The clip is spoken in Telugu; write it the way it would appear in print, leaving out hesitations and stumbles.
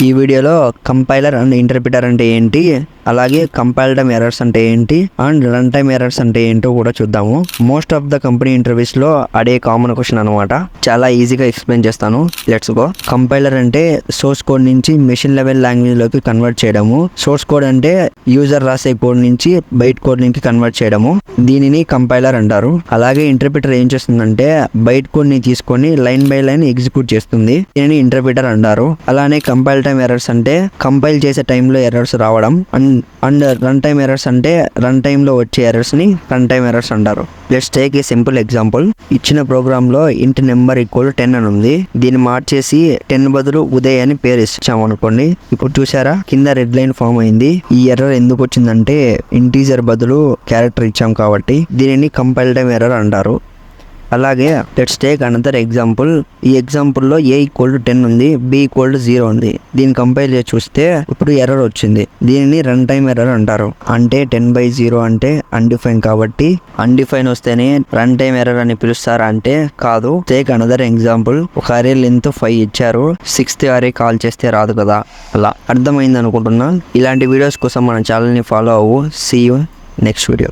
ఈ వీడియోలో కంపైలర్ అండ్ ఇంటర్ప్రిటర్ అంటే ఏంటి, అలాగే కంపైల్ టైమ్ ఎర్రర్స్ అంటే ఏంటి అండ్ రన్ టైమ్ ఎర్రర్స్ అంటే ఏంటో కూడా చూద్దాము. Most of the company interviews లో అడే కామన్ క్వశ్చన్ అనమాట. చాలా ఈజీగా ఎక్స్ప్లెయిన్ చేస్తాను, లెట్స్ గో. కంపైలర్ అంటే సోర్స్ కోడ్ నుంచి మెషిన్ లెవెల్ లాంగ్వేజ్ లోకి కన్వర్ట్ చేయడము. సోర్స్ కోడ్ అంటే యూజర్ రాసే కోడ్ నుంచి బైట్ కోడ్ నుంచి కన్వర్ట్ చేయడము. దీనిని కంపైలర్ అంటారు. అలాగే ఇంటర్ప్రిటర్ ఏం చేస్తుందంటే బైట్ కోడ్ ని తీసుకొని లైన్ బై లైన్ ఎగ్జిక్యూట్ చేస్తుంది. దీనిని ఇంటర్ప్రిటర్ అంటారు. అలానే కంపైల్ టైమ్ ఎర్రర్స్ అంటే కంపైల్ చేసే టైంలో ఎర్రర్స్ రావడం. అండ్ రన్ టైమ్ ఎర్రర్స్ అంటే రన్ టైమ్ లో వచ్చే ఎర్రర్స్ ని రన్ టైమ్ ఎర్రర్స్ అంటారు. Let's take a simple example. ఇచ్చిన ప్రోగ్రామ్ లో ఇంట్ నెంబర్ ఈక్వల్ 10 అని ఉంది. దీన్ని మార్చేసి 10 బదులు ఉదయ్ అని పేరు ఇచ్చాము అనుకోండి. ఇప్పుడు చూసారా, కింద రెడ్ లైన్ ఫామ్ అయింది. ఈ ఎర్రర్ ఎందుకు వచ్చిందంటే ఇంటీజర్ బదులు క్యారెక్టర్ ఇచ్చాం కాబట్టి. దీనిని కంపైల్ టైమ్ ఎర్రర్ అంటారు. అలాగే లెట్స్ టేక్ అనదర్ ఎగ్జాంపుల్. ఈ ఎగ్జాంపుల్లో ఏ ఈక్వల్ టు 10 ఉంది, బి ఈక్వల్ టు 0 ఉంది. దీన్ని కంపైల్ చేసి చూస్తే ఇప్పుడు ఎర్రర్ వచ్చింది. దీనిని రన్ టైమ్ ఎర్రర్ అంటారు. అంటే 10/0 అంటే అన్డిఫైన్ కాబట్టి అన్డిఫైన్ వస్తేనే రన్ టైమ్ ఎర్రర్ అని పిలుస్తారా అంటే కాదు. Take another example. ఒక అరే లెంత్ 5 ఇచ్చారు, 6th అరే కాల్ చేస్తే రాదు కదా. అలా అర్థమైంది అనుకుంటున్నా. ఇలాంటి వీడియోస్ కోసం మన ఛానల్ని ఫాలో అవ్వు. See you next video.